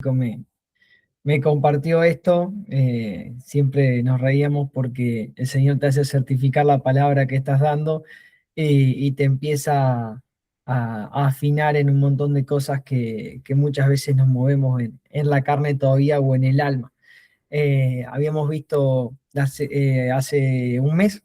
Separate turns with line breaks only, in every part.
me, me compartió esto, siempre nos reíamos porque el Señor te hace certificar la palabra que estás dando y te empieza a afinar en un montón de cosas que muchas veces nos movemos en la carne todavía o en el alma. Habíamos visto hace un mes,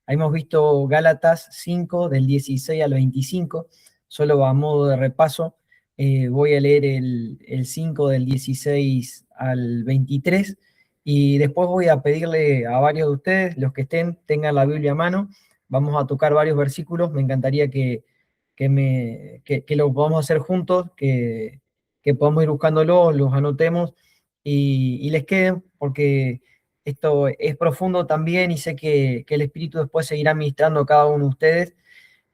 habíamos visto Gálatas 5 del 16 al 25, solo a modo de repaso. Voy a leer el 5 del 16 al 23 y después voy a pedirle a varios de ustedes, los que tengan la Biblia a mano, vamos a tocar varios versículos. Me encantaría que lo podamos hacer juntos, que podamos ir buscándolos, los anotemos y les queden, porque esto es profundo también y sé que el Espíritu después seguirá ministrando a cada uno de ustedes.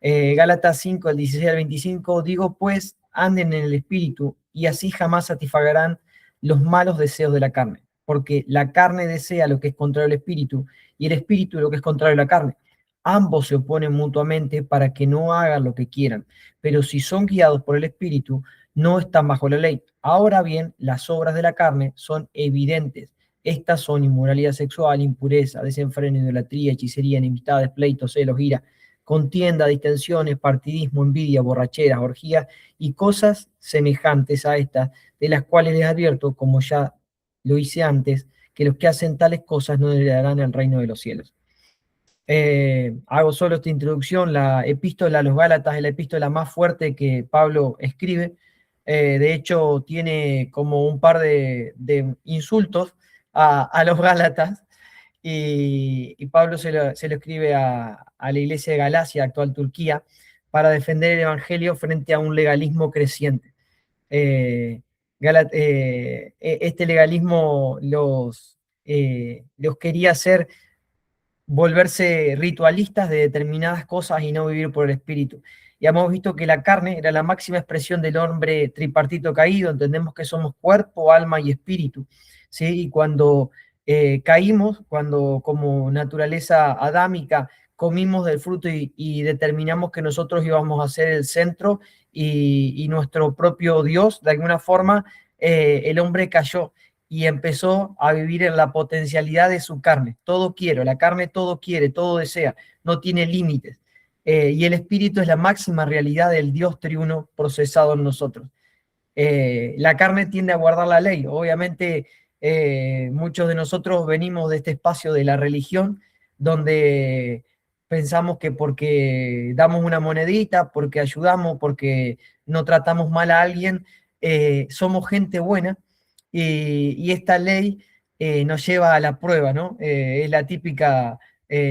Gálatas 5, el 16 al 25, digo pues, anden en el Espíritu y así jamás satisfagarán los malos deseos de la carne, porque la carne desea lo que es contrario al Espíritu y el Espíritu lo que es contrario a la carne. Ambos se oponen mutuamente para que no hagan lo que quieran, pero si son guiados por el Espíritu, no están bajo la ley. Ahora bien, las obras de la carne son evidentes. Estas son inmoralidad sexual, impureza, desenfreno, idolatría, hechicería, enemistades, pleitos, celos, ira, contienda, distensiones, partidismo, envidia, borracheras, orgías y cosas semejantes a estas, de las cuales les advierto, como ya lo hice antes, que los que hacen tales cosas no heredarán el reino de los cielos. Hago solo esta introducción. La epístola a los Gálatas es la epístola más fuerte que Pablo escribe. De hecho, tiene como un par de insultos a los Gálatas, y Pablo se lo escribe a la iglesia de Galacia, actual Turquía, para defender el Evangelio frente a un legalismo creciente. Eh, este legalismo los quería hacer volverse ritualistas de determinadas cosas y no vivir por el espíritu. Y hemos visto que la carne era la máxima expresión del hombre tripartito caído. Entendemos que somos cuerpo, alma y espíritu, ¿sí? Y cuando caímos, cuando como naturaleza adámica comimos del fruto y determinamos que nosotros íbamos a ser el centro y nuestro propio Dios, de alguna forma, el hombre cayó y empezó a vivir en la potencialidad de su carne. Todo quiere, la carne todo quiere, todo desea, no tiene límites. Y el espíritu es la máxima realidad del Dios triuno procesado en nosotros. La carne tiende a guardar la ley. Obviamente, muchos de nosotros venimos de este espacio de la religión, donde pensamos que porque damos una monedita, porque ayudamos, porque no tratamos mal a alguien, somos gente buena, y esta ley nos lleva a la prueba, ¿no? Es la típica,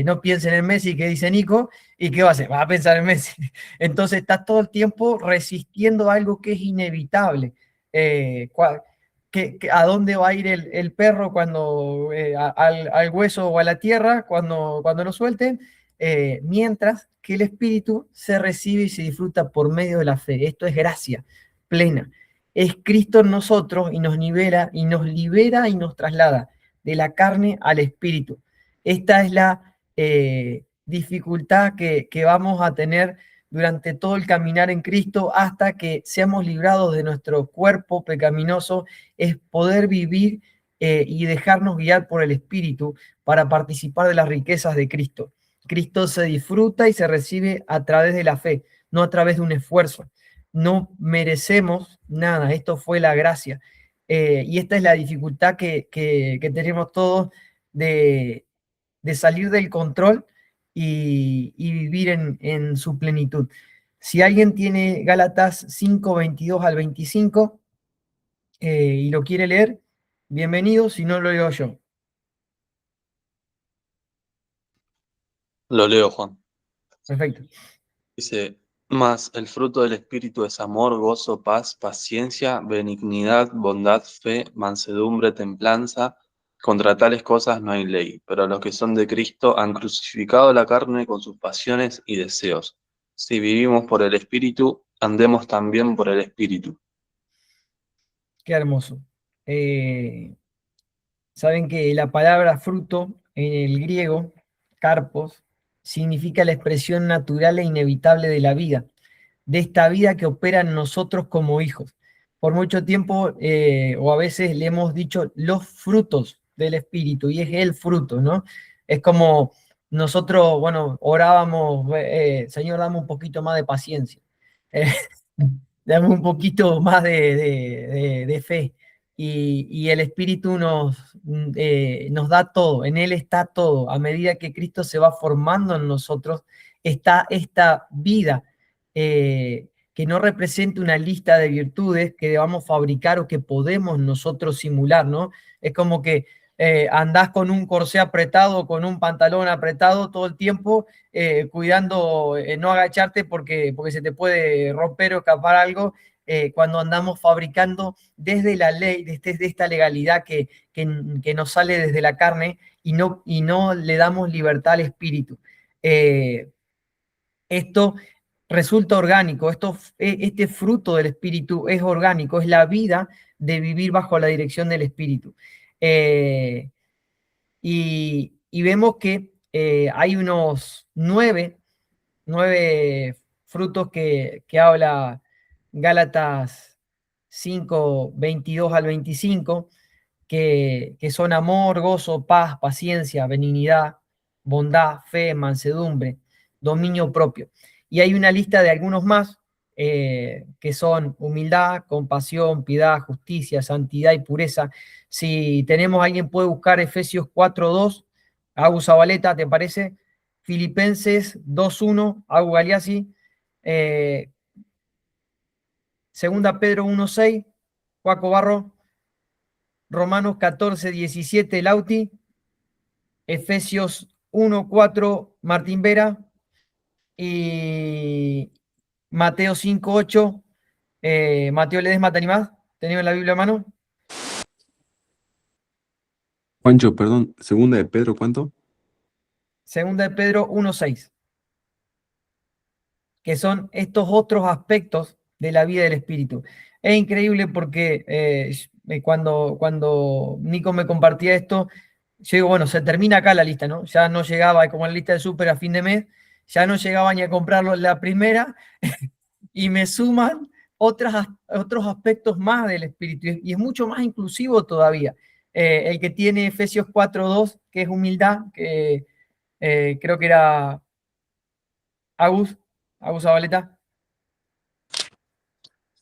no piensen en Messi, que dice Nico, ¿y qué va a hacer? Va a pensar en Messi. Entonces estás todo el tiempo resistiendo algo que es inevitable. Eh, ¿A dónde va a ir el perro cuando al hueso o a la tierra cuando lo suelten? Mientras que el espíritu se recibe y se disfruta por medio de la fe. Esto es gracia plena. Es Cristo en nosotros y nos nivela y nos libera y nos traslada de la carne al espíritu. Esta es la dificultad que vamos a tener durante todo el caminar en Cristo hasta que seamos librados de nuestro cuerpo pecaminoso, es poder vivir y dejarnos guiar por el Espíritu para participar de las riquezas de Cristo. Cristo se disfruta y se recibe a través de la fe, no a través de un esfuerzo. No merecemos nada, esto fue la gracia. Y esta es la dificultad que tenemos todos de salir del control y vivir en su plenitud. Si alguien tiene Gálatas 5, 22 al 25 y lo quiere leer, bienvenido, si no lo leo yo.
Lo leo, Juan.
Perfecto.
Dice, mas el fruto del Espíritu es amor, gozo, paz, paciencia, benignidad, bondad, fe, mansedumbre, templanza. Contra tales cosas no hay ley, pero los que son de Cristo han crucificado la carne con sus pasiones y deseos. Si vivimos por el Espíritu, andemos también por el Espíritu.
Qué hermoso. Saben que la palabra fruto en el griego, carpos, significa la expresión natural e inevitable de la vida, de esta vida que opera en nosotros como hijos. por mucho tiempo, o a veces le hemos dicho los frutos del Espíritu, y es el fruto, ¿no? Es como nosotros, bueno, orábamos, Señor, dame un poquito más de paciencia, eh, dame un poquito más de fe, y el Espíritu nos da todo, en Él está todo. A medida que Cristo se va formando en nosotros, está esta vida. Que no represente una lista de virtudes que debamos fabricar o que podemos nosotros simular, ¿no? Es como que andás con un corsé apretado, con un pantalón apretado todo el tiempo, cuidando no agacharte porque se te puede romper o escapar algo, cuando andamos fabricando desde la ley, desde esta legalidad que nos sale desde la carne y no le damos libertad al espíritu. Esto resulta orgánico, este fruto del espíritu es orgánico, es la vida de vivir bajo la dirección del espíritu. Y vemos que hay unos nueve frutos que habla Gálatas 5 22 al 25, que son amor, gozo, paz, paciencia, benignidad, bondad, fe, mansedumbre, dominio propio. Y hay una lista de algunos más, que son humildad, compasión, piedad, justicia, santidad y pureza. Si tenemos, alguien puede buscar Efesios 4:2, Agus Zabaleta, ¿te parece? Filipenses 2:1, Agus Galeazzi, eh, Segunda Pedro 1:6, Juaco Barro, Romanos 14:17, Lauti, Efesios 1:4, Martín Vera, y Mateo 5:8, Mateo Ledesma, ¿te animás? ¿Tenés la Biblia a mano?
Juancho, perdón, segunda de Pedro, ¿cuánto?
Segunda de Pedro 1:6, que son estos otros aspectos de la vida del Espíritu. Es increíble porque cuando Nico me compartía esto, yo digo, bueno, se termina acá la lista, ¿no? Ya no llegaba, como la lista de súper a fin de mes, ya no llegaba ni a comprarlo la primera, y me suman otros aspectos más del Espíritu, y es mucho más inclusivo todavía. El que tiene Efesios 4:2, que es humildad, que creo que era Agus, Agus Zabaleta.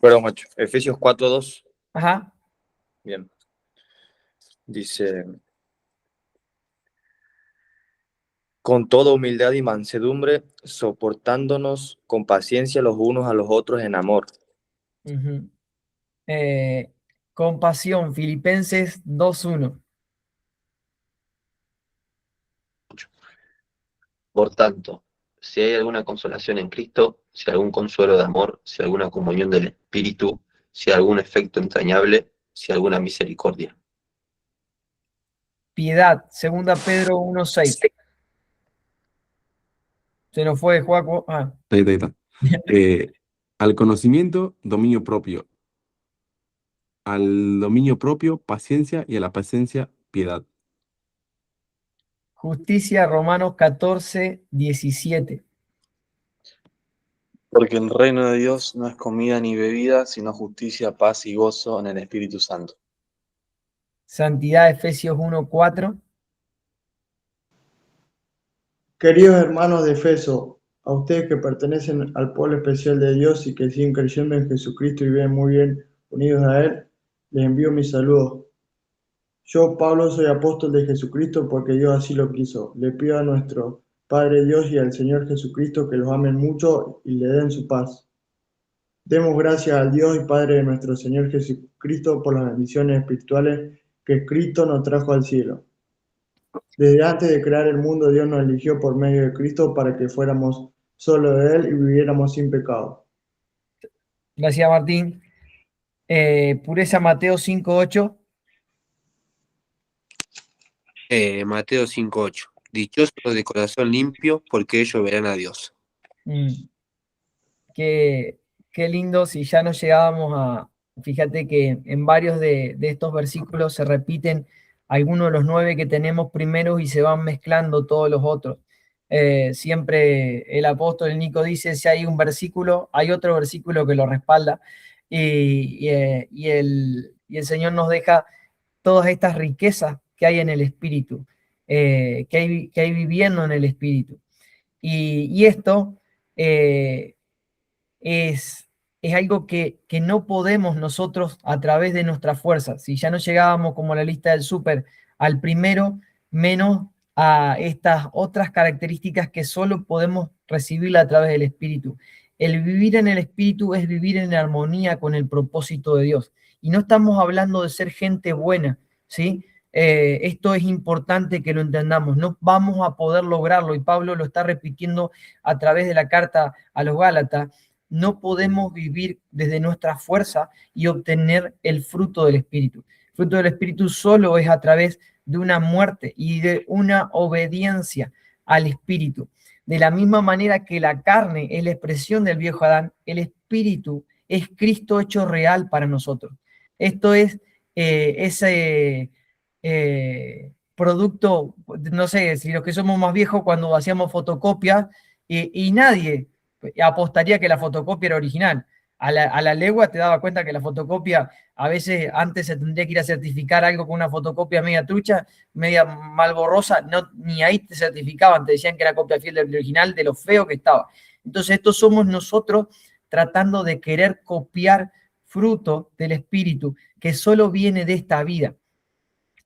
Perdón, macho. Efesios 4:2.
Ajá.
Bien. Dice, con toda humildad y mansedumbre, soportándonos con paciencia los unos a los otros en amor.
Uh-huh. Compasión, Filipenses 2:1.
Por tanto, si hay alguna consolación en Cristo, si algún consuelo de amor, si alguna comunión del Espíritu, si algún efecto entrañable, si alguna misericordia.
Piedad, segunda Pedro 1:6. Se nos fue, Juaco. Ah.
Ahí está, ahí está. Al conocimiento, dominio propio. Al dominio propio, paciencia, y a la paciencia, piedad.
Justicia, Romanos 14:17.
Porque el reino de Dios no es comida ni bebida, sino justicia, paz y gozo en el Espíritu Santo.
Santidad, Efesios 1:4.
Queridos hermanos de Efeso, a ustedes que pertenecen al pueblo especial de Dios y que siguen creyendo en Jesucristo y viven muy bien unidos a Él, les envío mis saludos. Yo, Pablo, soy apóstol de Jesucristo porque Dios así lo quiso. Le pido a nuestro Padre Dios y al Señor Jesucristo que los amen mucho y le den su paz. Demos gracias al Dios y Padre de nuestro Señor Jesucristo por las bendiciones espirituales que Cristo nos trajo al cielo. Desde antes de crear el mundo, Dios nos eligió por medio de Cristo para que fuéramos solo de Él y viviéramos sin pecado.
Gracias, Martín. Pureza, Mateo 5:8.
Mateo 5:8. Dichosos los de corazón limpio, porque ellos verán a Dios.
Qué lindo, si ya no llegábamos a... Fíjate que en varios de estos versículos se repiten algunos de los 9 que tenemos primeros y se van mezclando todos los otros. Siempre el apóstol Nico dice, si hay un versículo, hay otro versículo que lo respalda. y el Señor nos deja todas estas riquezas que hay en el Espíritu, que hay viviendo en el Espíritu. Y esto es algo que no podemos nosotros a través de nuestra fuerza. Si ya no llegábamos como la lista del súper al primero, menos a estas otras características que solo podemos recibir a través del Espíritu. El vivir en el Espíritu es vivir en armonía con el propósito de Dios. Y no estamos hablando de ser gente buena, ¿sí? Esto es importante que lo entendamos. No vamos a poder lograrlo, y Pablo lo está repitiendo a través de la carta a los Gálatas. No podemos vivir desde nuestra fuerza y obtener el fruto del Espíritu. El fruto del Espíritu solo es a través de una muerte y de una obediencia al Espíritu. De la misma manera que la carne es la expresión del viejo Adán, el Espíritu es Cristo hecho real para nosotros. Esto es ese producto, no sé, si los que somos más viejos cuando hacíamos fotocopias y nadie apostaría que la fotocopia era original. A la legua te daba cuenta que la fotocopia, a veces antes se tendría que ir a certificar algo con una fotocopia media trucha, media mal borrosa, no, ni ahí te certificaban, te decían que era copia fiel del original, de lo feo que estaba. Entonces estos somos nosotros tratando de querer copiar fruto del Espíritu, que solo viene de esta vida.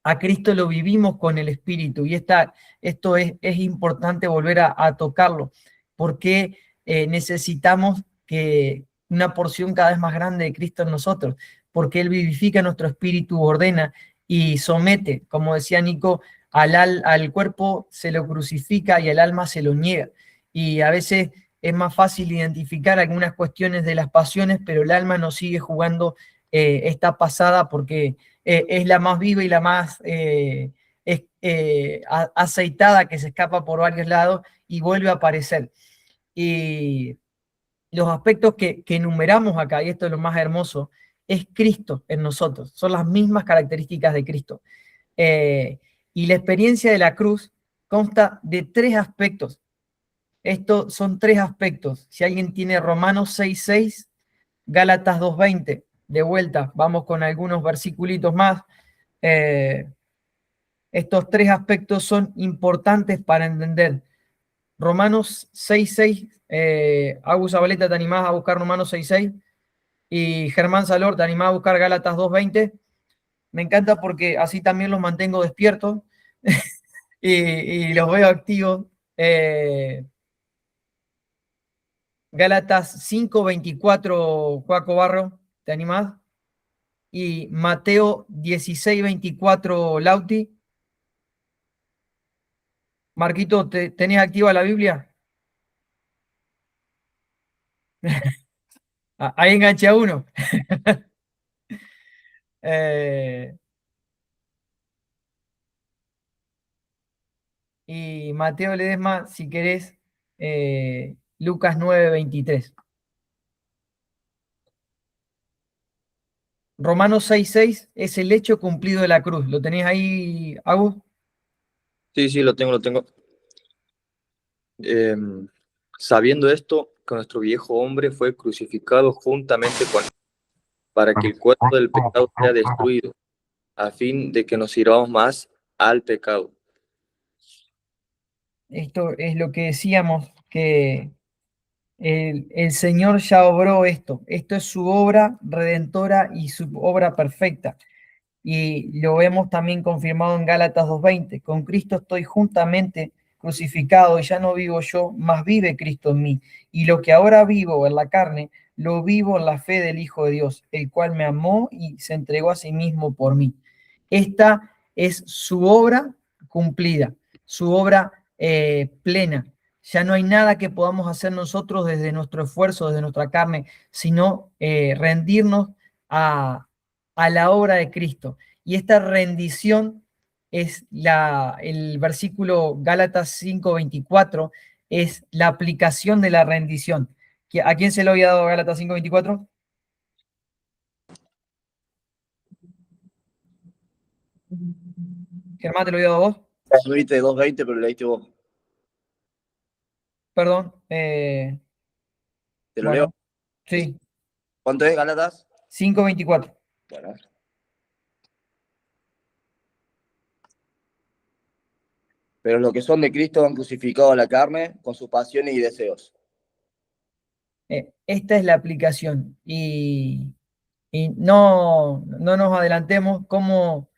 A Cristo lo vivimos con el Espíritu, y esto es importante volver a tocarlo, porque necesitamos que una porción cada vez más grande de Cristo en nosotros, porque Él vivifica nuestro espíritu, ordena y somete, como decía Nico, al cuerpo se lo crucifica y al alma se lo niega. Y a veces es más fácil identificar algunas cuestiones de las pasiones, pero el alma nos sigue jugando esta pasada porque es la más viva y la más aceitada, que se escapa por varios lados y vuelve a aparecer. Y los aspectos que enumeramos acá, y esto es lo más hermoso, es Cristo en nosotros, son las mismas características de Cristo. Y la experiencia de la cruz consta de 3 aspectos. Estos son 3 aspectos. Si alguien tiene Romanos 6:6, Gálatas 2:20, de vuelta, vamos con algunos versiculitos más. Estos 3 aspectos son importantes para entender. Romanos 6:6, Agus Zabaleta, ¿te animás a buscar Romanos 6:6? Y Germán Salor, ¿te animás a buscar Gálatas 2:20? Me encanta porque así también los mantengo despiertos y los veo activos. Gálatas 5:24, Joaco Barro, ¿te animás? Y Mateo 16:24, Lauti. Marquito, ¿tenés activa la Biblia? Ahí enganché a uno. Y Mateo Ledesma, si querés, Lucas 9:23. Romanos 6:6 es el hecho cumplido de la cruz. ¿Lo tenés ahí, Agus?
Sí, lo tengo. Sabiendo esto, que nuestro viejo hombre fue crucificado juntamente con él, para que el cuerpo del pecado sea destruido, a fin de que nos sirvamos más al pecado.
Esto es lo que decíamos, que el Señor ya obró esto. Esto es su obra redentora y su obra perfecta. Y lo vemos también confirmado en Gálatas 2:20. Con Cristo estoy juntamente crucificado y ya no vivo yo, mas vive Cristo en mí. Y lo que ahora vivo en la carne, lo vivo en la fe del Hijo de Dios, el cual me amó y se entregó a sí mismo por mí. Esta es su obra cumplida, su obra plena. Ya no hay nada que podamos hacer nosotros desde nuestro esfuerzo, desde nuestra carne, sino rendirnos a la obra de Cristo. Y esta rendición es el versículo Gálatas 5:24, es la aplicación de la rendición. ¿A quién se lo había dado Gálatas 5:24? Germán, ¿te lo había dado vos?
Lo leíste 2:20, pero lo leíste vos.
Perdón.
Te lo
Bueno,
leo.
sí.
¿Cuánto es, Gálatas?
5:24.
Bueno. Pero los que son de Cristo han crucificado a la carne con sus pasiones y deseos.
Esta es la aplicación y no nos adelantemos. ¿Cómo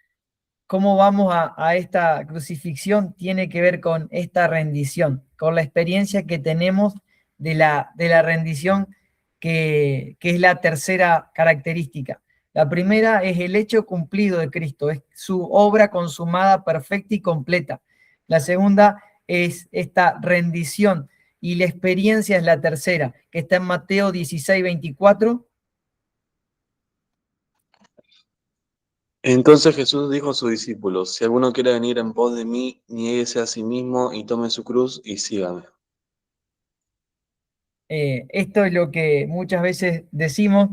vamos a esta crucifixión? Tiene que ver con esta rendición, con la experiencia que tenemos de la rendición, que es la tercera característica. La primera es el hecho cumplido de Cristo, es su obra consumada, perfecta y completa. La segunda es esta rendición, y la experiencia es la tercera, que está en Mateo 16:24.
Entonces Jesús dijo a sus discípulos: si alguno quiere venir en pos de mí, niéguese a sí mismo y tome su cruz y sígame.
Esto es lo que muchas veces decimos.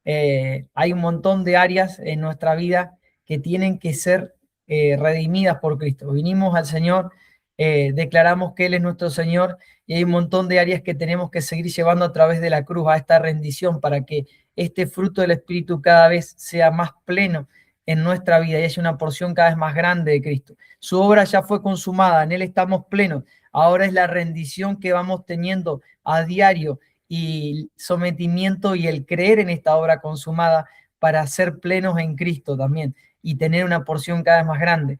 Hay un montón de áreas en nuestra vida que tienen que ser redimidas por Cristo. Vinimos al Señor, declaramos que Él es nuestro Señor, y hay un montón de áreas que tenemos que seguir llevando a través de la cruz, a esta rendición, para que este fruto del Espíritu cada vez sea más pleno en nuestra vida y haya una porción cada vez más grande de Cristo. Su obra ya fue consumada, en Él estamos plenos. Ahora es la rendición que vamos teniendo a diario y sometimiento y el creer en esta obra consumada para ser plenos en Cristo también y tener una porción cada vez más grande.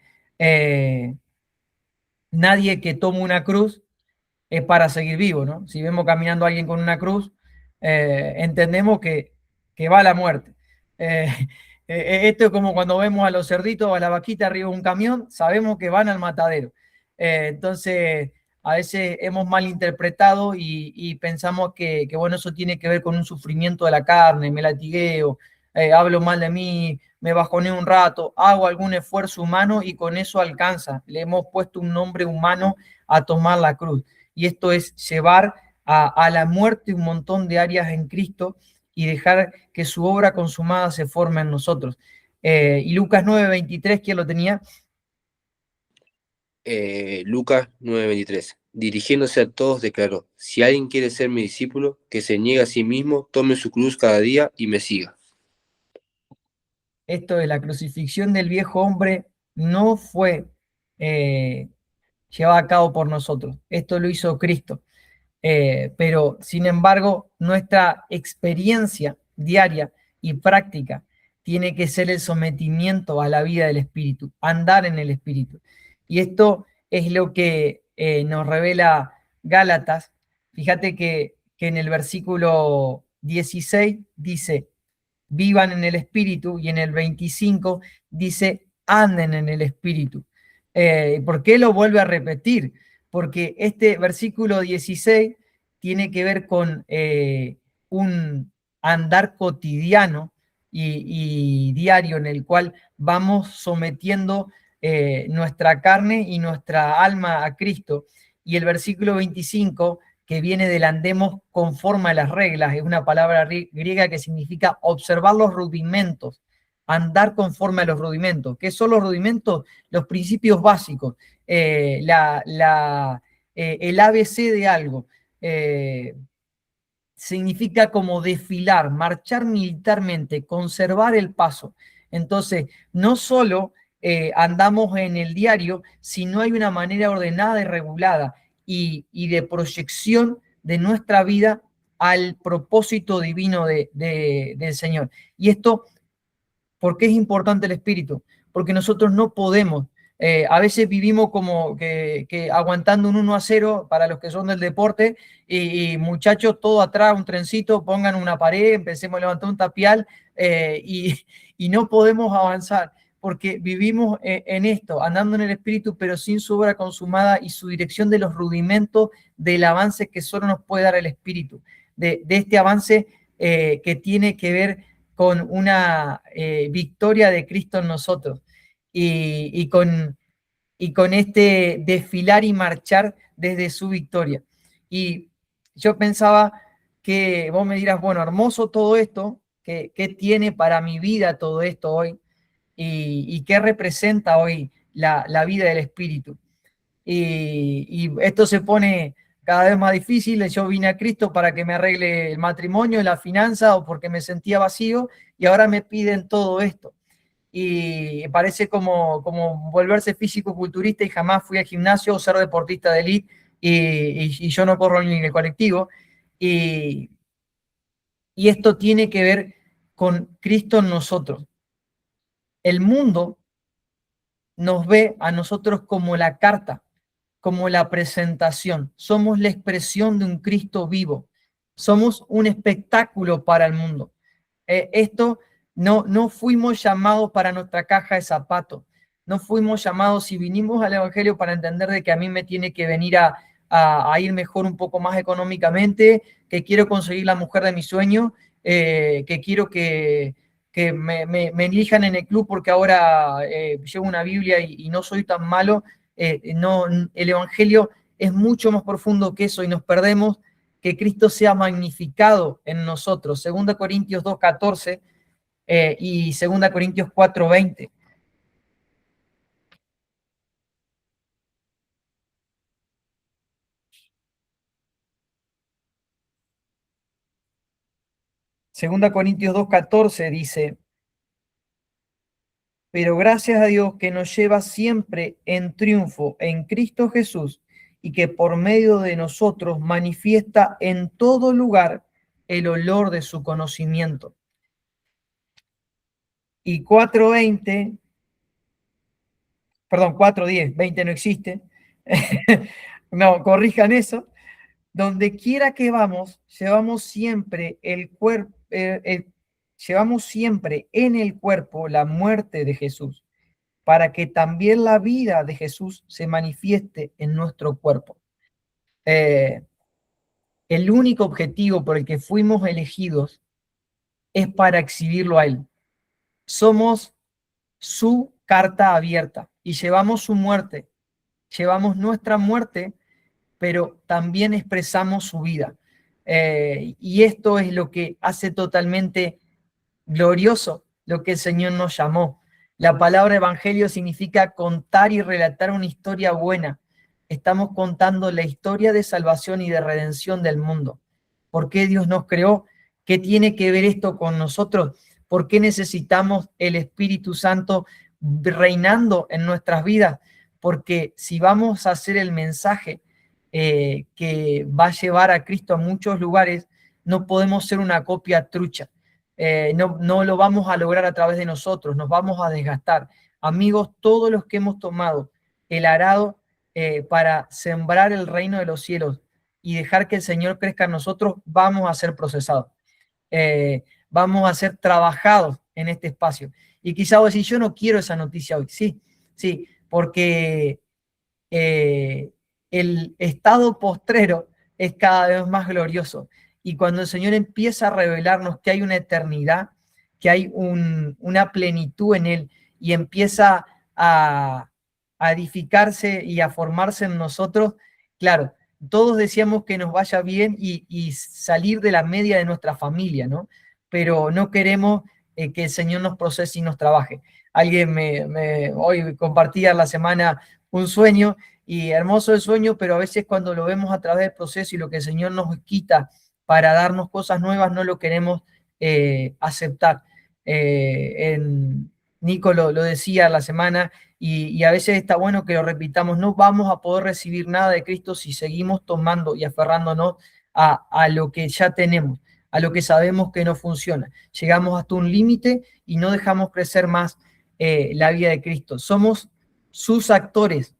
Nadie que tome una cruz es para seguir vivo, ¿no? Si vemos caminando a alguien con una cruz, entendemos que va a la muerte. Esto es como cuando vemos a los cerditos o a la vaquita arriba de un camión, sabemos que van al matadero. Entonces, a veces hemos malinterpretado y pensamos que, bueno, eso tiene que ver con un sufrimiento de la carne, me latigueo, hablo mal de mí, me bajoneo un rato, hago algún esfuerzo humano y con eso alcanza. Le hemos puesto un nombre humano a tomar la cruz. Y esto es llevar a la muerte un montón de áreas en Cristo y dejar que su obra consumada se forme en nosotros. Y Lucas 9:23, ¿quién lo tenía?
Lucas 9:23. Dirigiéndose a todos declaró: si alguien quiere ser mi discípulo, que se niegue a sí mismo, tome su cruz cada día y me siga.
Esto de la crucifixión del viejo hombre no fue llevada a cabo por nosotros. Esto lo hizo Cristo. Pero, sin embargo, nuestra experiencia diaria y práctica tiene que ser el sometimiento a la vida del Espíritu, andar en el Espíritu. Y esto es lo que nos revela Gálatas. Fíjate que en el versículo 16 dice: vivan en el Espíritu, y en el 25 dice: anden en el Espíritu. ¿Por qué lo vuelve a repetir? Porque este versículo 16 tiene que ver con un andar cotidiano y diario, en el cual vamos sometiendo nuestra carne y nuestra alma a Cristo. Y el versículo 25, que viene del andemos conforme a las reglas, es una palabra griega que significa observar los rudimentos, andar conforme a los rudimentos. ¿Qué son los rudimentos? Los principios básicos, el ABC de algo. Significa como desfilar, marchar militarmente, conservar el paso. Entonces, no solo andamos en el diario, sino hay una manera ordenada y regulada y de proyección de nuestra vida al propósito divino del Señor. Y esto, ¿por qué es importante el Espíritu? Porque nosotros no podemos, a veces vivimos como que aguantando un 1-0 para los que son del deporte, y muchachos, todo atrás, un trencito, pongan una pared, empecemos a levantar un tapial, y no podemos avanzar, porque vivimos en esto, andando en el Espíritu, pero sin su obra consumada y su dirección de los rudimentos del avance que solo nos puede dar el Espíritu, de este avance que tiene que ver con una victoria de Cristo en nosotros y con este desfilar y marchar desde su victoria. Y yo pensaba que vos me dirás, bueno, hermoso todo esto, ¿qué tiene para mi vida todo esto hoy? ¿Y qué representa hoy la vida del Espíritu? Y esto se pone cada vez más difíciles. Yo vine a Cristo para que me arregle el matrimonio, la finanza, o porque me sentía vacío, y ahora me piden todo esto. Y parece como volverse físico-culturista, y jamás fui al gimnasio o ser deportista de élite, y yo no corro ni en el colectivo. Y esto tiene que ver con Cristo en nosotros. El mundo nos ve a nosotros como la carta, como la presentación. Somos la expresión de un Cristo vivo. Somos un espectáculo para el mundo. Esto no fuimos llamados para nuestra caja de zapatos. No fuimos llamados, si vinimos al Evangelio, para entender de que a mí me tiene que venir a ir mejor un poco más económicamente, que quiero conseguir la mujer de mi sueño, que quiero que me elijan en el club porque ahora llevo una Biblia y no soy tan malo. No, el Evangelio es mucho más profundo que eso, y nos perdemos que Cristo sea magnificado en nosotros. 2 Corintios 2:14 y 2 Corintios 4:20. Segunda Corintios 2:14 dice: pero gracias a Dios que nos lleva siempre en triunfo en Cristo Jesús, y que por medio de nosotros manifiesta en todo lugar el olor de su conocimiento. Y 4:20, perdón, 4:10, 20 no existe. No, corrijan eso. Donde quiera que vamos, llevamos siempre llevamos siempre en el cuerpo la muerte de Jesús, para que también la vida de Jesús se manifieste en nuestro cuerpo. El único objetivo por el que fuimos elegidos es para exhibirlo a Él. Somos su carta abierta y llevamos su muerte, llevamos nuestra muerte, pero también expresamos su vida. Y esto es lo que hace totalmente glorioso lo que el Señor nos llamó. La palabra evangelio significa contar y relatar una historia buena. Estamos contando la historia de salvación y de redención del mundo. ¿Por qué Dios nos creó? ¿Qué tiene que ver esto con nosotros? ¿Por qué necesitamos el Espíritu Santo reinando en nuestras vidas? Porque si vamos a hacer el mensaje que va a llevar a Cristo a muchos lugares, no podemos ser una copia trucha. No lo vamos a lograr a través de nosotros, nos vamos a desgastar. Amigos, todos los que hemos tomado el arado para sembrar el reino de los cielos y dejar que el Señor crezca en nosotros, vamos a ser procesados. Vamos a ser trabajados en este espacio. Y quizá vos decís, yo no quiero esa noticia hoy. Sí, porque el estado postrero es cada vez más glorioso. Y cuando el Señor empieza a revelarnos que hay una eternidad, que hay una plenitud en Él, y empieza a edificarse y a formarse en nosotros, claro, todos deseamos que nos vaya bien y salir de la media de nuestra familia, ¿no? Pero no queremos que el Señor nos procese y nos trabaje. Alguien hoy compartía la semana un sueño, y hermoso el sueño, pero a veces cuando lo vemos a través del proceso y lo que el Señor nos quita para darnos cosas nuevas, no lo queremos aceptar. Nico lo decía la semana, y a veces está bueno que lo repitamos: no vamos a poder recibir nada de Cristo si seguimos tomando y aferrándonos a lo que ya tenemos, a lo que sabemos que no funciona. Llegamos hasta un límite y no dejamos crecer más la vida de Cristo. Somos sus actores,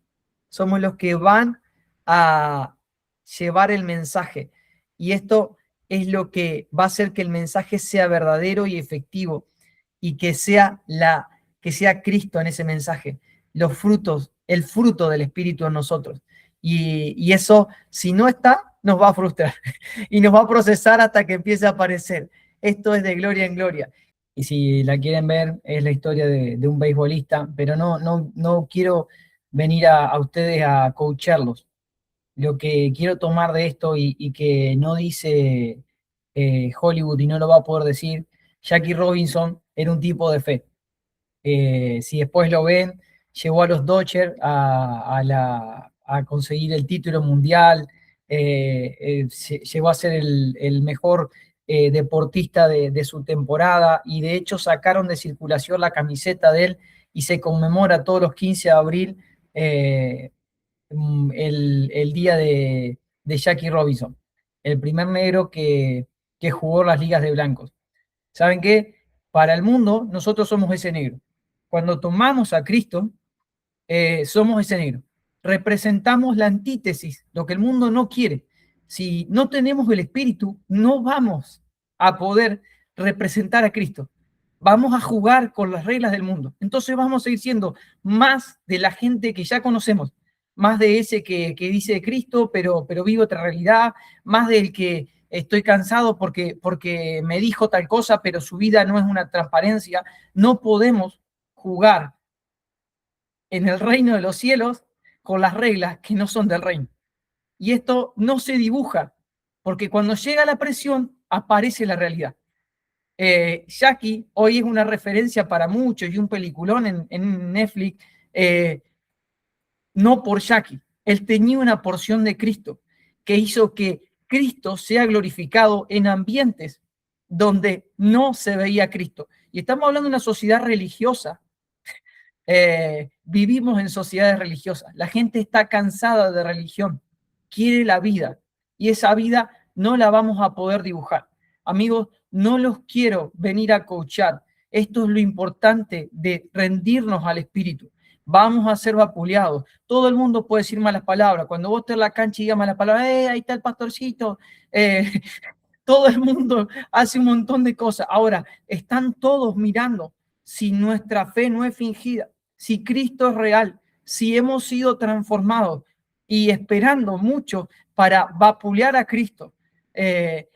somos los que van a llevar el mensaje, y esto es lo que va a hacer que el mensaje sea verdadero y efectivo, y que sea Cristo en ese mensaje, los frutos, el fruto del Espíritu en nosotros. Y eso, si no está, nos va a frustrar y nos va a procesar hasta que empiece a aparecer. Esto es de gloria en gloria. Y si la quieren ver, es la historia de un beisbolista, pero no quiero venir a ustedes a coacharlos. Lo que quiero tomar de esto, y que no dice Hollywood y no lo va a poder decir, Jackie Robinson era un tipo de fe. Si después lo ven, llevó a los Dodgers a conseguir el título mundial, llegó a ser el mejor deportista de su temporada, y de hecho sacaron de circulación la camiseta de él y se conmemora todos los 15 de abril el día de Jackie Robinson, el primer negro que jugó las ligas de blancos. ¿Saben qué? Para el mundo, nosotros somos ese negro. Cuando tomamos a Cristo, somos ese negro. Representamos la antítesis, lo que el mundo no quiere. Si no tenemos el Espíritu, no vamos a poder representar a Cristo. Vamos a jugar con las reglas del mundo. Entonces vamos a ir siendo más de la gente que ya conocemos, más de ese que dice Cristo, pero vive otra realidad, más del que estoy cansado porque me dijo tal cosa, pero su vida no es una transparencia. No podemos jugar en el reino de los cielos con las reglas que no son del reino. Y esto no se dibuja, porque cuando llega la presión, aparece la realidad. Jackie hoy es una referencia para muchos y un peliculón en Netflix, no por Jackie. Él tenía una porción de Cristo que hizo que Cristo sea glorificado en ambientes donde no se veía Cristo. Y estamos hablando de una sociedad religiosa. Vivimos en sociedades religiosas. La gente está cansada de religión, quiere la vida, y esa vida no la vamos a poder dibujar. Amigos, no los quiero venir a coachar. Esto es lo importante de rendirnos al Espíritu. Vamos a ser vapuleados. Todo el mundo puede decir malas palabras. Cuando vos estés en la cancha y digas malas palabras, ahí está el pastorcito. Todo el mundo hace un montón de cosas. Ahora, están todos mirando si nuestra fe no es fingida, si Cristo es real, si hemos sido transformados, y esperando mucho para vapulear a Cristo.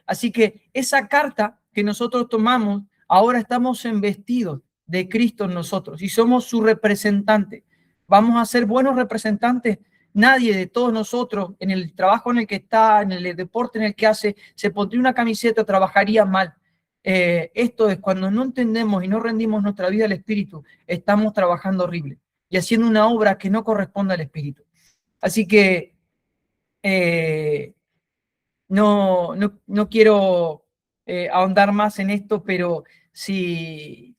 Así que esa carta que nosotros tomamos, ahora estamos investidos de Cristo en nosotros y somos su representante. Vamos a ser buenos representantes. Nadie de todos nosotros, en el trabajo en el que está, en el deporte en el que hace, se pondría una camiseta, trabajaría mal. Esto es cuando no entendemos y no rendimos nuestra vida al Espíritu, estamos trabajando horrible y haciendo una obra que no corresponde al Espíritu. Así que no quiero ahondar más en esto, pero si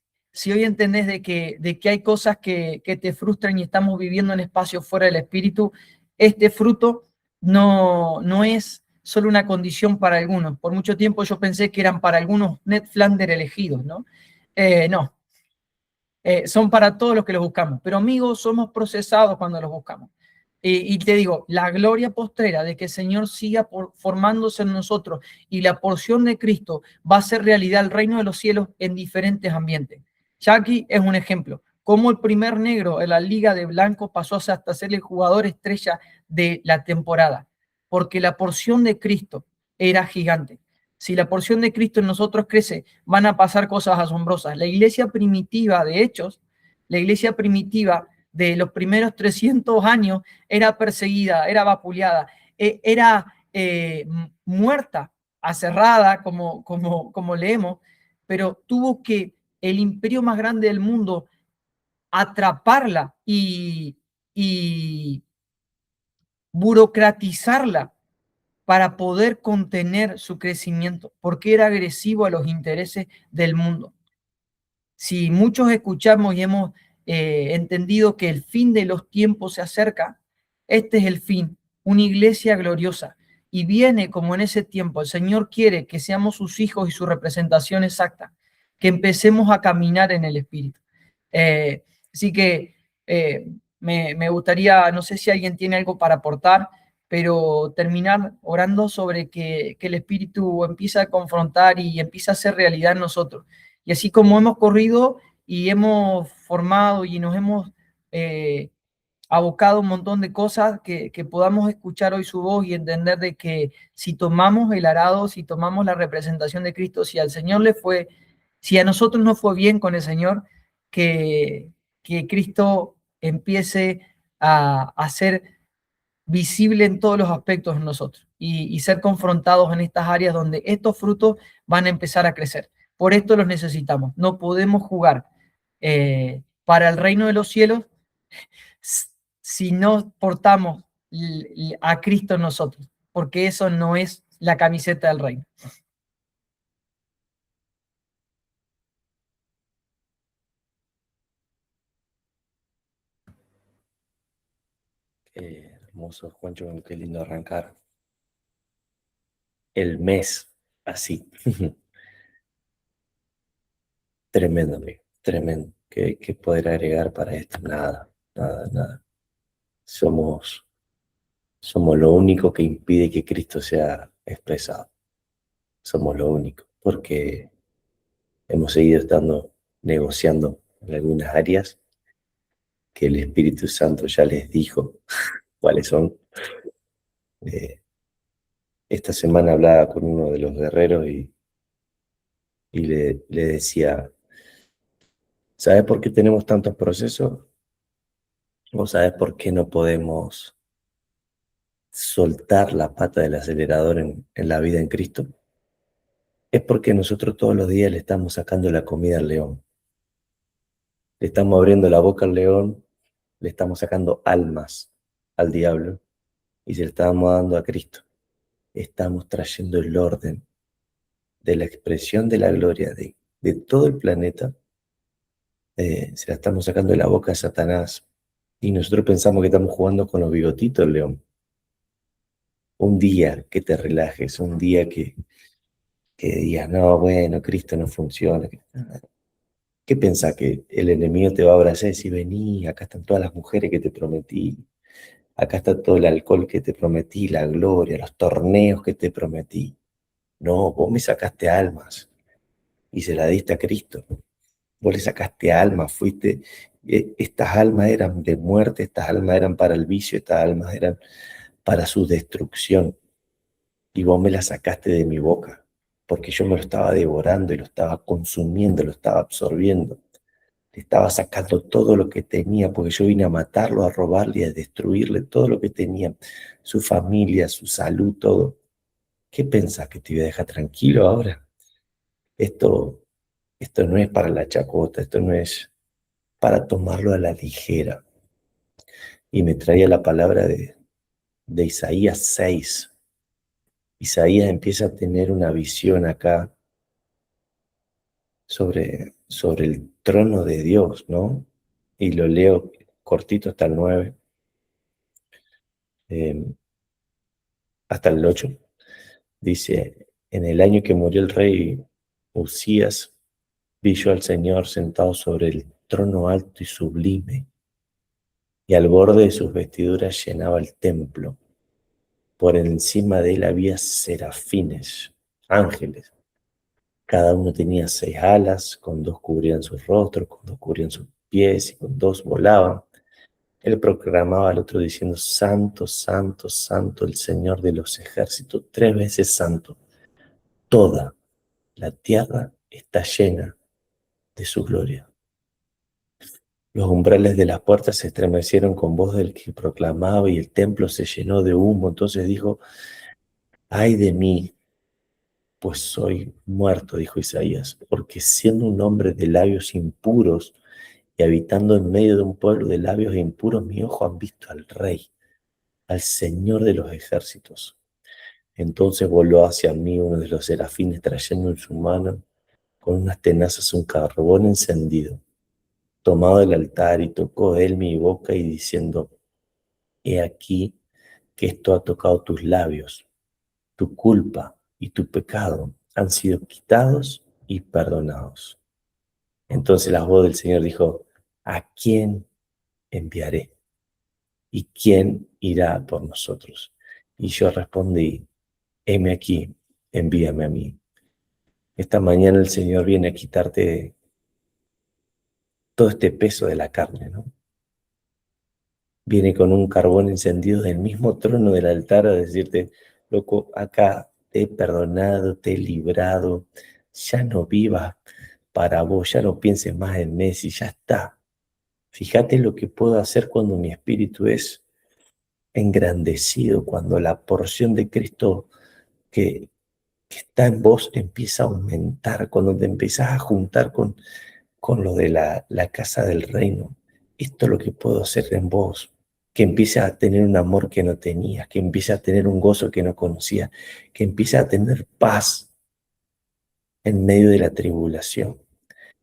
hoy entendés de que hay cosas que te frustran y estamos viviendo en espacios fuera del Espíritu, este fruto no es solo una condición para algunos. Por mucho tiempo yo pensé que eran para algunos Ned Flanders elegidos, ¿no? No. Son para todos los que los buscamos. Pero amigos, somos procesados cuando los buscamos. Y te digo, la gloria postrera de que el Señor siga formándose en nosotros y la porción de Cristo va a ser realidad el reino de los cielos en diferentes ambientes. Jackie es un ejemplo. Como el primer negro en la Liga de Blancos pasó hasta ser el jugador estrella de la temporada, porque la porción de Cristo era gigante. Si la porción de Cristo en nosotros crece, van a pasar cosas asombrosas. La iglesia primitiva, de Hechos, la iglesia primitiva de los primeros 300 años era perseguida, era vapuleada, era muerta, aserrada, como leemos, pero tuvo que el imperio más grande del mundo atraparla y burocratizarla para poder contener su crecimiento, porque era agresivo a los intereses del mundo. Si muchos escuchamos y hemos entendido que el fin de los tiempos se acerca, este es el fin, una iglesia gloriosa. Y viene como en ese tiempo, el Señor quiere que seamos sus hijos y su representación exacta, que empecemos a caminar en el Espíritu. Así que me gustaría, no sé si alguien tiene algo para aportar, pero terminar orando sobre que el Espíritu empiece a confrontar y empiece a hacer realidad en nosotros. Y así como hemos corrido y hemos formado y nos hemos abocado un montón de cosas, que podamos escuchar hoy su voz y entender de que si tomamos el arado, si tomamos la representación de Cristo, si al Señor le fue, si a nosotros no fue bien con el Señor, que Cristo empiece a ser visible en todos los aspectos de nosotros y ser confrontados en estas áreas donde estos frutos van a empezar a crecer. Por esto los necesitamos. No podemos jugar para el reino de los cielos si no portamos a Cristo en nosotros. porque eso no es la camiseta del reino.
Hermoso, Juancho, qué lindo arrancar el mes así. Tremendo, amigo, tremendo. ¿Qué poder agregar para esto? Nada, nada, nada. Somos lo único que impide que Cristo sea expresado. Somos lo único, porque hemos seguido estando negociando en algunas áreas que el Espíritu Santo ya les dijo cuáles son. Esta semana hablaba con uno de los guerreros y le decía, ¿sabes por qué tenemos tantos procesos? ¿O sabes por qué no podemos soltar la pata del acelerador en la vida en Cristo? Es porque nosotros todos los días le estamos sacando la comida al león. Le estamos abriendo la boca al león, le estamos sacando almas al diablo y se le estamos dando a Cristo. Estamos trayendo el orden de la expresión de la gloria de todo el planeta. Se la estamos sacando de la boca a Satanás y nosotros pensamos que estamos jugando con los bigotitos del león. Un día que te relajes, un día que digas, no, bueno, Cristo no funciona. ¿Qué pensás? ¿Que el enemigo te va a abrazar y decir, vení, acá están todas las mujeres que te prometí, acá está todo el alcohol que te prometí, la gloria, los torneos que te prometí? No, vos me sacaste almas y se la diste a Cristo. Vos le sacaste almas, fuiste, estas almas eran de muerte, estas almas eran para el vicio, estas almas eran para su destrucción. Y vos me las sacaste de mi boca, porque yo me lo estaba devorando y lo estaba consumiendo, lo estaba absorbiendo. Le estaba sacando todo lo que tenía, porque yo vine a matarlo, a robarle, a destruirle todo lo que tenía, su familia, su salud, todo. ¿Qué pensás, que te iba a dejar tranquilo ahora? Esto no es para la chacota, esto no es para tomarlo a la ligera. Y me traía la palabra de Isaías 6. Isaías empieza a tener una visión acá sobre el trono de Dios, ¿no? Y lo leo cortito hasta el 9, hasta el 8. Dice, en el año que murió el rey Usías, vi yo al Señor sentado sobre el trono alto y sublime, y al borde de sus vestiduras llenaba el templo. Por encima de él había serafines, ángeles. Cada uno tenía 6 alas, con 2 cubrían sus rostros, con 2 cubrían sus pies y con 2 volaban. Él proclamaba al otro diciendo, Santo, Santo, Santo, el Señor de los ejércitos, 3 veces santo. Toda la tierra está llena de su gloria. Los umbrales de las puertas se estremecieron con voz del que proclamaba y el templo se llenó de humo. Entonces dijo, ay de mí, pues soy muerto, dijo Isaías, porque siendo un hombre de labios impuros y habitando en medio de un pueblo de labios impuros, mi ojo han visto al Rey, al Señor de los ejércitos. Entonces voló hacia mí uno de los serafines trayendo en su mano con unas tenazas un carbón encendido, tomado del altar, y tocó él mi boca y diciendo, he aquí que esto ha tocado tus labios, tu culpa y tu pecado han sido quitados y perdonados. Entonces la voz del Señor dijo, ¿a quién enviaré? ¿Y quién irá por nosotros? Y yo respondí, heme aquí, envíame a mí. Esta mañana el Señor viene a quitarte todo este peso de la carne, ¿no? Viene con un carbón encendido del mismo trono del altar a decirte, loco, acá te he perdonado, te he librado, ya no vivas para vos, ya no pienses más en Messi, ya está. Fíjate lo que puedo hacer cuando mi espíritu es engrandecido, cuando la porción de Cristo que está en vos empieza a aumentar, cuando te empiezas a juntar con lo de la casa del reino. Esto es lo que puedo hacer en vos. que empiece a tener un amor que no tenía, que empiece a tener un gozo que no conocía, que empiece a tener paz en medio de la tribulación,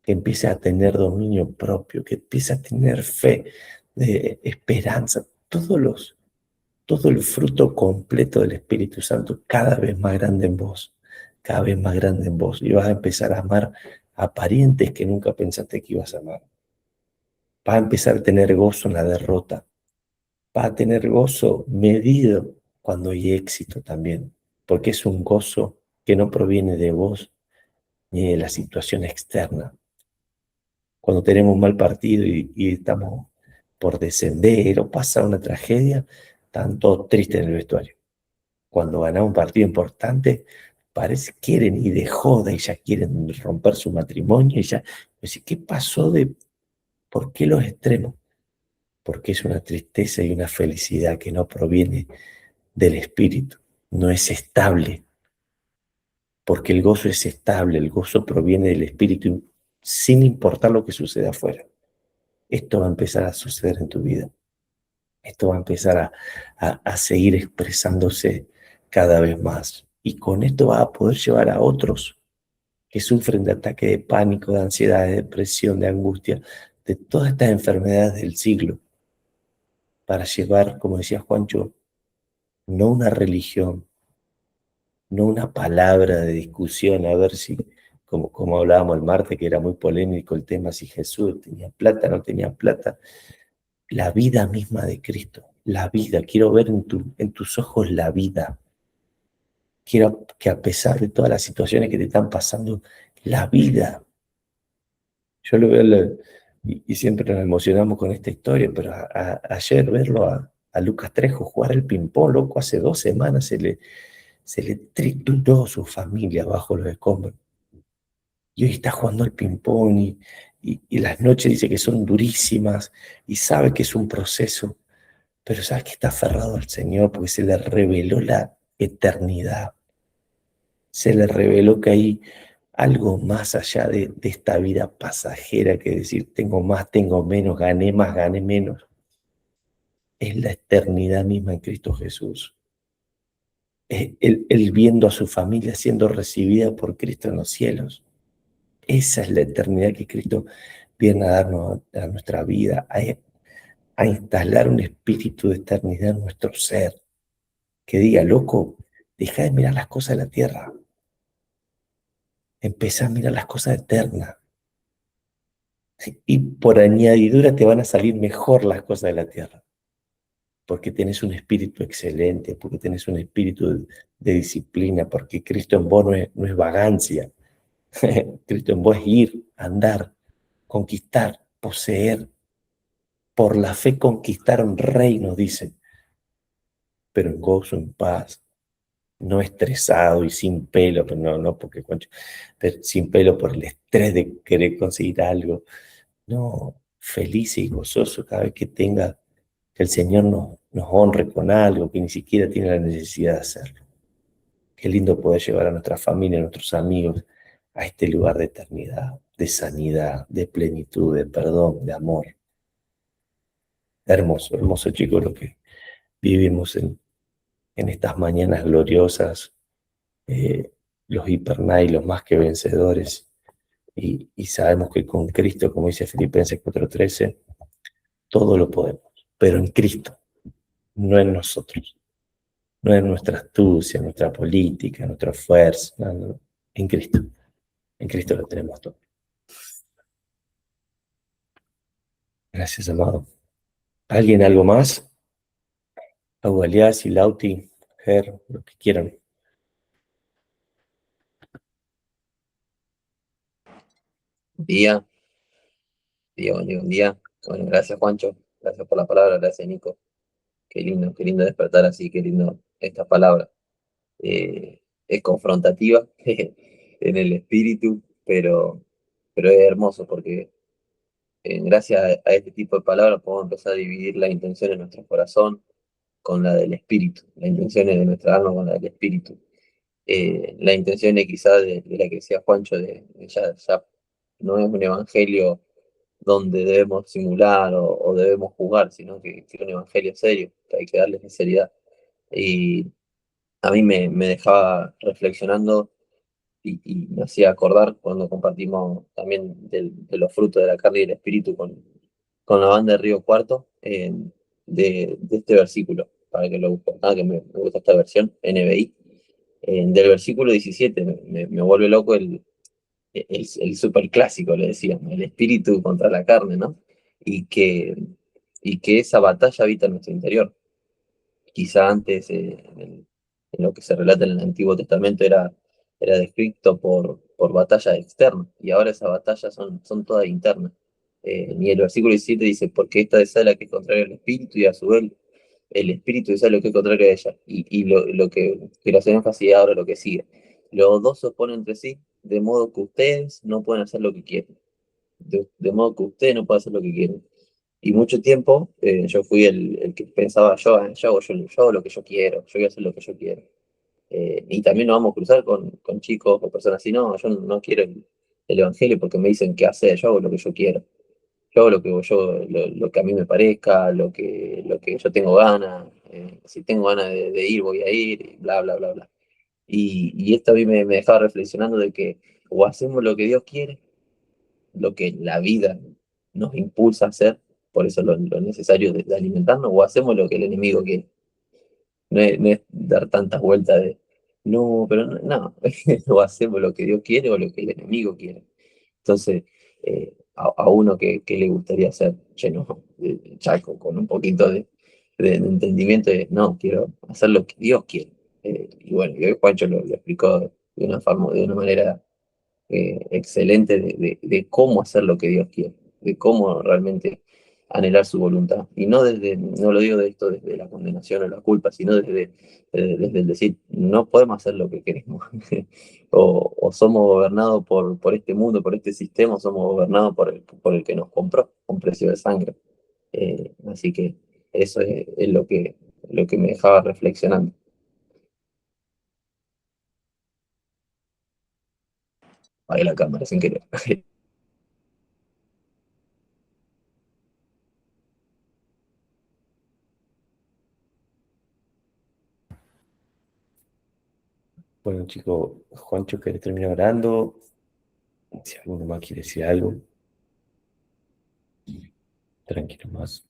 que empiece a tener dominio propio, que empiece a tener fe, esperanza, todo el fruto completo del Espíritu Santo cada vez más grande en vos, cada vez más grande en vos. Y vas a empezar a amar a parientes que nunca pensaste que ibas a amar. Vas a empezar a tener gozo en la derrota. Vas a tener gozo medido cuando hay éxito también, porque es un gozo que no proviene de vos ni de la situación externa. Cuando tenemos un mal partido y estamos por descender o pasa una tragedia, están todos tristes en el vestuario. Cuando ganamos un partido importante, parece que quieren ir de joda y ya quieren romper su matrimonio y ya, ¿qué pasó por qué los extremos? Porque es una tristeza y una felicidad que no proviene del espíritu, no es estable, porque el gozo es estable, el gozo proviene del espíritu sin importar lo que suceda afuera. Esto va a empezar a suceder en tu vida. Esto va a empezar a seguir expresándose cada vez más. Y con esto vas a poder llevar a otros que sufren de ataque de pánico, de ansiedad, de depresión, de angustia, de todas estas enfermedades del siglo, para llevar, como decía Juancho, no una religión, no una palabra de discusión, a ver si, como hablábamos el martes, que era muy polémico el tema, si Jesús tenía plata, no tenía plata, la vida misma de Cristo, la vida, quiero ver en tus ojos la vida, quiero que a pesar de todas las situaciones que te están pasando, la vida, yo lo veo, y siempre nos emocionamos con esta historia, pero ayer verlo a Lucas Trejo jugar el ping-pong, loco, hace 2 semanas se le trituró su familia bajo los escombros. Y hoy está jugando al ping-pong y las noches dice que son durísimas y sabe que es un proceso, pero sabe que está aferrado al Señor porque se le reveló la eternidad. Se le reveló que hay algo más allá de esta vida pasajera que decir tengo más, tengo menos, gané más, gané menos. Es la eternidad misma en Cristo Jesús. Él viendo a su familia siendo recibida por Cristo en los cielos. Esa es la eternidad que Cristo viene a darnos a nuestra vida, a instalar un espíritu de eternidad en nuestro ser, que diga, loco, deja de mirar las cosas de la tierra, empezá a mirar las cosas eternas, y por añadidura te van a salir mejor las cosas de la tierra, porque tenés un espíritu excelente, porque tenés un espíritu de disciplina, porque Cristo en vos no es vagancia, Cristo en vos es ir, andar, conquistar, poseer. Por la fe conquistaron reinos, dice, pero en gozo, en paz, no estresado y sin pelo, pero no porque pero sin pelo por el estrés de querer conseguir algo. No, feliz y gozoso cada vez que que el Señor nos honre con algo que ni siquiera tiene la necesidad de hacerlo. Qué lindo poder llevar a nuestra familia, a nuestros amigos, a este lugar de eternidad, de sanidad, de plenitud, de perdón, de amor. Hermoso, hermoso, chicos, lo que vivimos en estas mañanas gloriosas, los hipernight, los más que vencedores, y sabemos que con Cristo, como dice Filipenses 4:13, todo lo podemos, pero en Cristo, no en nosotros, no en nuestra astucia, nuestra política, nuestra fuerza, no, en Cristo lo tenemos todo. Gracias, amado. ¿Alguien algo más? Agualias y Lauti, Ger, lo que quieran.
Día, buen día. Bueno, gracias Juancho, gracias por la palabra, gracias Nico. Qué lindo despertar así, qué lindo esta palabra. Es confrontativa en el espíritu, pero es hermoso porque gracias a este tipo de palabras podemos empezar a dividir la intención de nuestro corazón con la del espíritu, la intención de nuestra alma con la del espíritu. La intención es quizás de la que decía Juancho, ya no es un evangelio donde debemos simular o debemos jugar, sino que es un evangelio serio, que hay que darle seriedad. Y a mí me dejaba reflexionando y me hacía acordar cuando compartimos también de los frutos de la carne y del espíritu con la banda de Río Cuarto, de este versículo, para que lo busquen, que me gusta esta versión, NBI, del versículo 17, me vuelve loco el super clásico, le decían, el espíritu contra la carne, ¿no? Y que, y que esa batalla habita en nuestro interior. Quizá antes, en lo que se relata en el Antiguo Testamento, era descrito por batallas externas, y ahora esas batallas son todas internas. Y el versículo 17 dice, porque esta es la que es contraria al espíritu, y a su vez el espíritu es lo que es contrario a ella. Y lo que quiero hacer énfasis es ahora lo que sigue. Los dos se oponen entre sí, de modo que ustedes no pueden hacer lo que quieren. De modo que ustedes no pueden hacer lo que quieren. Y mucho tiempo yo fui el que pensaba, yo hago lo que yo quiero, yo voy a hacer lo que yo quiero. Y también nos vamos a cruzar con chicos o personas así, no, yo no quiero el evangelio porque me dicen qué hacer, yo hago lo que yo quiero. Yo hago lo que a mí me parezca, lo que yo tengo ganas, si tengo ganas de ir, voy a ir, y bla, bla, bla, bla. Y esto a mí me dejaba reflexionando de que o hacemos lo que Dios quiere, lo que la vida nos impulsa a hacer, por eso lo necesario de alimentarnos, o hacemos lo que el enemigo quiere. No es dar tantas vueltas de, no, pero no, o hacemos lo que Dios quiere o lo que el enemigo quiere. Entonces, a uno que le gustaría hacer, lleno de chaco, con un poquito de entendimiento de, no, quiero hacer lo que Dios quiere. Y bueno, y hoy Juancho lo explicó de una manera excelente de cómo hacer lo que Dios quiere, de cómo realmente anhelar su voluntad. Y no lo digo de esto desde la condenación o la culpa, sino desde el decir, no podemos hacer lo que queremos. O somos gobernados por este mundo, por este sistema, o somos gobernados por el que nos compró con precio de sangre. Así que eso es lo que me dejaba reflexionando. Ahí la cámara, sin querer.
Bueno, chicos, Juancho, ¿querés terminar orando? Si alguno más quiere decir algo, tranquilo más.